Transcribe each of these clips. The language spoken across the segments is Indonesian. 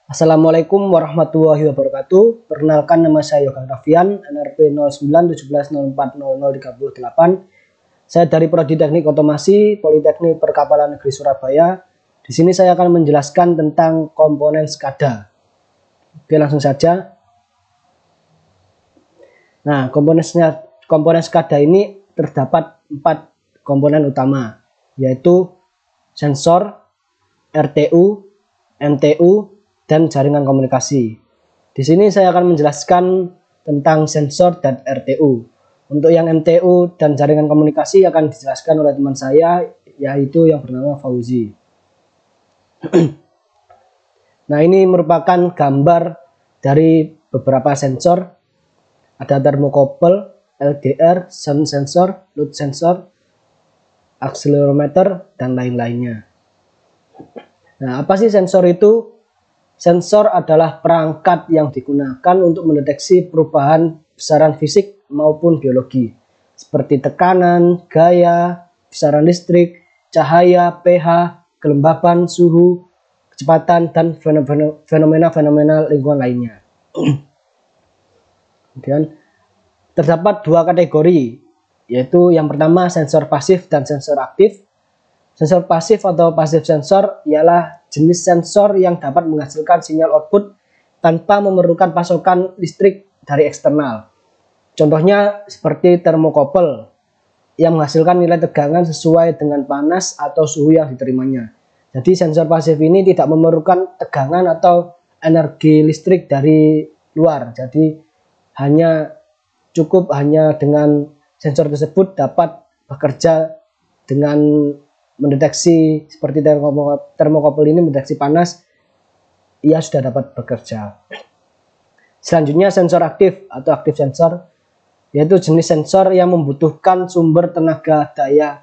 Assalamualaikum warahmatullahi wabarakatuh. Perkenalkan, nama saya Yoga Raffian, NRP 0917040038. Saya dari Prodi Teknik Otomasi, Politeknik Perkapalan Negeri Surabaya. Di sini saya akan menjelaskan tentang komponen SCADA. Oke, langsung saja. Nah, komponen SCADA ini terdapat 4 komponen utama, yaitu sensor, RTU, MTU, dan jaringan komunikasi. Di sini saya akan menjelaskan tentang sensor dan RTU. Untuk yang MTU dan jaringan komunikasi akan dijelaskan oleh teman saya, yaitu yang bernama Fauzi. Nah, ini merupakan gambar dari beberapa sensor. Ada thermocouple, LDR, sound sensor, load sensor, accelerometer, dan lain-lainnya. Nah, apa sih sensor itu? Sensor adalah perangkat yang digunakan untuk mendeteksi perubahan besaran fisik maupun biologi, seperti tekanan, gaya, besaran listrik, cahaya, pH, kelembapan, suhu, kecepatan, dan fenomena-fenomena lingkungan lainnya. Kemudian terdapat 2 kategori, yaitu yang pertama sensor pasif dan sensor aktif. Sensor pasif atau passive sensor ialah jenis sensor yang dapat menghasilkan sinyal output tanpa memerlukan pasokan listrik dari eksternal. Contohnya seperti thermocouple yang menghasilkan nilai tegangan sesuai dengan panas atau suhu yang diterimanya. Jadi sensor pasif ini tidak memerlukan tegangan atau energi listrik dari luar. Jadi cukup hanya dengan sensor tersebut dapat bekerja dengan mendeteksi seperti thermocouple ini mendeteksi panas, ia sudah dapat bekerja. Selanjutnya sensor aktif atau aktif sensor, yaitu jenis sensor yang membutuhkan sumber daya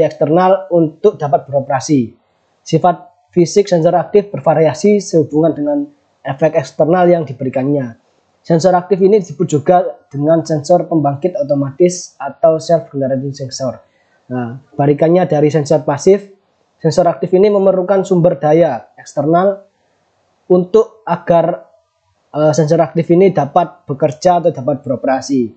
eksternal untuk dapat beroperasi. Sifat fisik sensor aktif bervariasi sehubungan dengan efek eksternal yang diberikannya. Sensor aktif ini disebut juga dengan sensor pembangkit otomatis atau self generating sensor. Nah, balikannya dari sensor pasif, sensor aktif ini memerlukan sumber daya eksternal untuk agar sensor aktif ini dapat bekerja atau dapat beroperasi.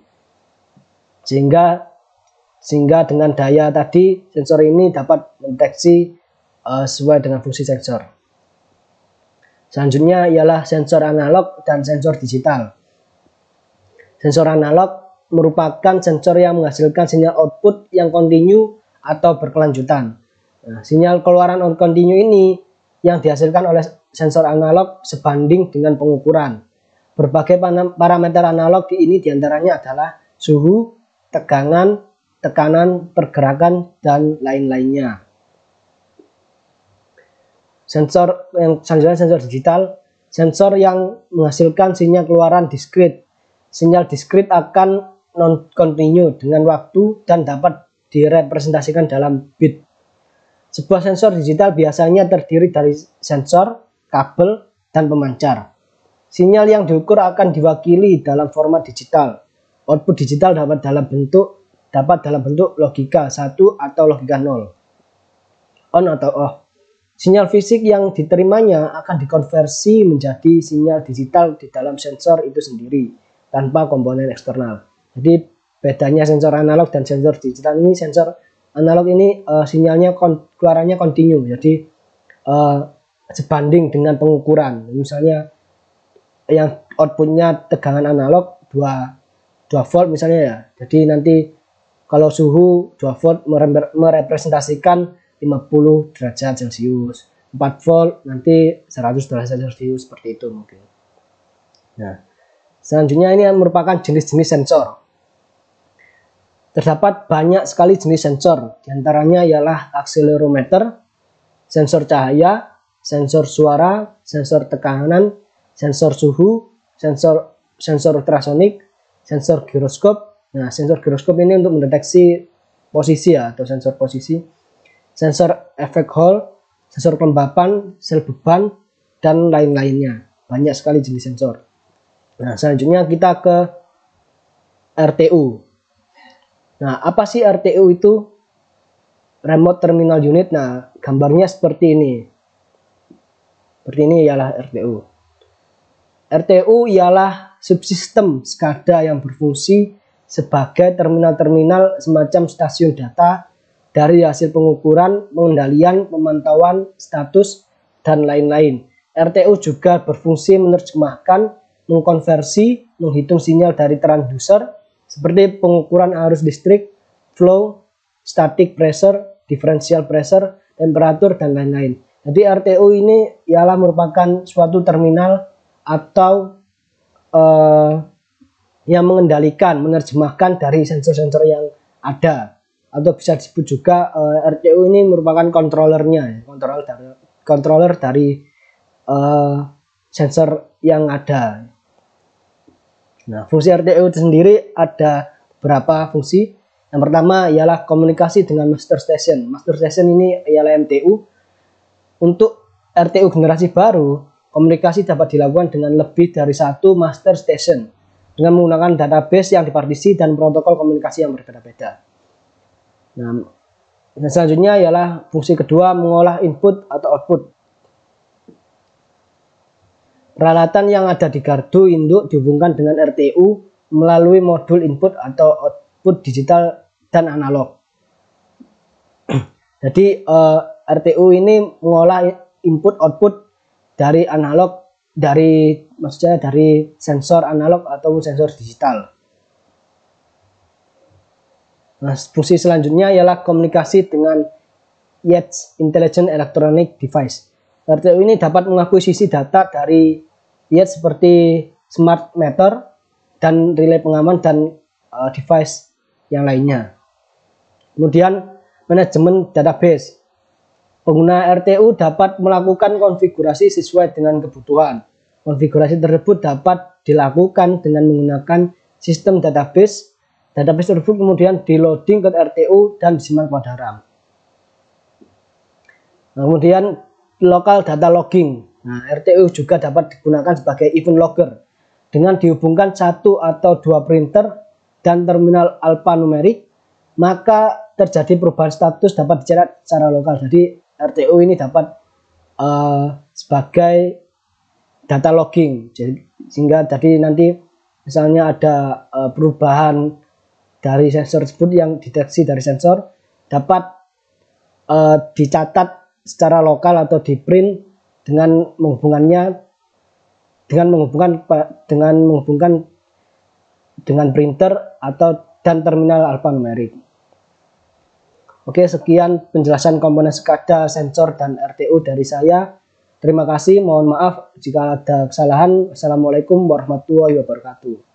Sehingga dengan daya tadi, sensor ini dapat mendeteksi sesuai dengan fungsi sensor. Selanjutnya ialah sensor analog dan sensor digital. Sensor analog merupakan sensor yang menghasilkan sinyal output yang kontinu atau berkelanjutan. Nah, sinyal keluaran on kontinu ini yang dihasilkan oleh sensor analog sebanding dengan pengukuran. Berbagai parameter analog ini diantaranya adalah suhu, tekanan, pergerakan, dan lain-lainnya. Sensor yang selanjutnya sensor digital, sensor yang menghasilkan sinyal keluaran diskrit. Sinyal diskrit akan non-kontinu dengan waktu dan dapat direpresentasikan dalam bit. Sebuah sensor digital biasanya terdiri dari sensor, kabel, dan pemancar. Sinyal yang diukur akan diwakili dalam format digital. Output digital dapat dalam bentuk logika 1 atau logika 0. On atau off. Sinyal fisik yang diterimanya akan dikonversi menjadi sinyal digital di dalam sensor itu sendiri, tanpa komponen eksternal. Jadi bedanya sensor analog dan sensor digital ini, sensor analog ini sinyalnya keluarannya kontinu, jadi sebanding dengan pengukuran. Misalnya yang outputnya tegangan analog 2 volt misalnya ya, jadi nanti kalau suhu 2 volt merepresentasikan 50 derajat Celcius, 4 volt nanti 100 derajat Celcius, seperti itu mungkin. Nah, selanjutnya ini merupakan jenis-jenis sensor. Terdapat banyak sekali jenis sensor, diantaranya ialah accelerometer, sensor cahaya, sensor suara, sensor tekanan, sensor suhu, sensor ultrasonik, sensor giroskop. Nah, sensor giroskop ini untuk mendeteksi posisi atau sensor posisi, sensor efek Hall, sensor kelembapan, sel beban, dan lain-lainnya. Banyak sekali jenis sensor. Nah, selanjutnya kita ke RTU. Nah, apa sih RTU itu? Remote Terminal Unit. Nah, gambarnya seperti ini. Seperti ini ialah RTU. RTU ialah subsistem SCADA yang berfungsi sebagai terminal-terminal semacam stasiun data dari hasil pengukuran, pengendalian, pemantauan, status, dan lain-lain. RTU juga berfungsi menerjemahkan, mengkonversi, menghitung sinyal dari transducer seperti pengukuran arus listrik, flow, static pressure, differential pressure, temperatur, dan lain-lain. Jadi RTU ini ialah merupakan suatu terminal atau yang mengendalikan, menerjemahkan dari sensor-sensor yang ada, atau bisa disebut juga RTU ini merupakan controllernya, controller dari sensor yang ada. Nah, fungsi RTU itu sendiri ada beberapa fungsi. Yang pertama ialah komunikasi dengan master station. Master station ini ialah MTU. Untuk RTU generasi baru, komunikasi dapat dilakukan dengan lebih dari satu master station dengan menggunakan database yang dipartisi dan protokol komunikasi yang berbeda-beda. Nah, selanjutnya ialah fungsi kedua, mengolah input atau output. Peralatan yang ada di gardu induk dihubungkan dengan RTU melalui modul input atau output digital dan analog. Jadi RTU ini mengolah input output dari analog, maksudnya dari sensor analog atau sensor digital. Nah, fungsi selanjutnya ialah komunikasi dengan Yates Intelligent Electronic Device. RTU ini dapat mengakuisisi data dari Yates seperti smart meter dan relay pengaman dan device yang lainnya. Kemudian manajemen database. Pengguna RTU dapat melakukan konfigurasi sesuai dengan kebutuhan. Konfigurasi tersebut dapat dilakukan dengan menggunakan sistem database. Database tersebut kemudian di-loading ke RTU dan disimpan pada RAM. Nah, kemudian local data logging. Nah, RTU juga dapat digunakan sebagai event logger dengan dihubungkan satu atau dua printer dan terminal alphanumerik, maka terjadi perubahan status dapat dicetak secara lokal. Jadi RTU ini dapat sebagai data logging, sehingga tadi nanti misalnya ada perubahan dari sensor tersebut yang dideteksi dari sensor dapat dicatat secara lokal atau di print dengan menghubungkan dengan printer atau dan terminal alphanumerik. Oke, sekian penjelasan komponen SCADA, sensor, dan RTU dari saya. Terima kasih, mohon maaf jika ada kesalahan. Assalamualaikum warahmatullahi wabarakatuh.